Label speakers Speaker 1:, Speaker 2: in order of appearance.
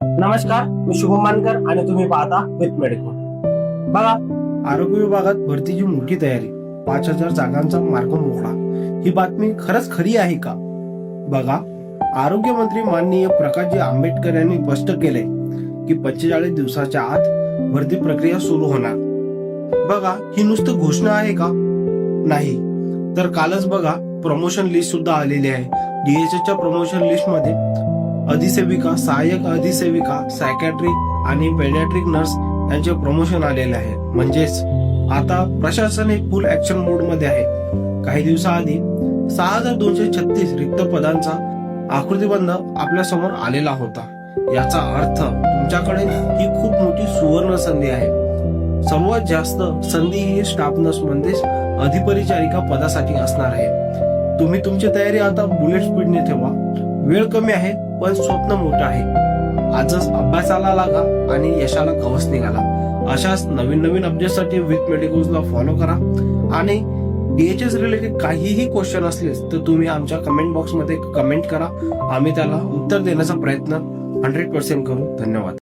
Speaker 1: नमस्कार, मी शुभम मानकर आणि तुम्ही पाहता विथ मेडिकल। बघा, आरोग्य विभागात भरतीची मोठी तयारी, 5,000 जागांचा मार्ग मोकळा। ही बातमी खरंच खरी आहे का? बघा, आरोग्य मंत्री माननीय प्रकाशजी आंबेडकर यांनी स्पष्ट केले की 45 दिवसाच्या आत भरती प्रक्रिया सुरू होणार। बघा, ही नुसतं घोषणा आहे का? नाही, तर कालच बघा प्रमोशन लिस्ट सुद्धा आलेली आहे। DHSच्या प्रमोशन लिस्ट मध्ये अधिसेविका, सहाय्यक अधिसेविका, सायकॅट्रिक आणि पेडियाट्रिक नर्स यांचे प्रमोशन आलेले आहे। म्हणजेच आता प्रशासन एक फुल ऍक्शन मोड मध्ये आहे। काही दिवसाआधी 6,236 रिक्त पदांचा आकृतीबंध आपल्या समोर आलेला होता। याचा अर्थ तुमच्याकडे ही खूप मोठी सुवर्ण संधी आहे। सर्वात जास्त संधी ही स्टाफ नर्स म्हणजेच अधिपरिचारिका पदासाठी असणार आहे। तुम्ही तुमची तयारी आता बुलेट स्पीडने ठेवा। वेळ कमी आहे पण स्वप्न मोठं आहे। आजच अभ्यासाला लागा आणि यशाला कवच निघाला। अशाच नवीन नवीन अपडेटसाठी विथ मेडिकल्सला फॉलो करा आणि DHS रिलेटेड काहीही क्वेश्चन असलेस तर तुम्ही आमच्या कमेंट बॉक्स मध्ये कमेंट करा। आम्ही त्याला उत्तर देण्याचा प्रयत्न 100% करू। धन्यवाद।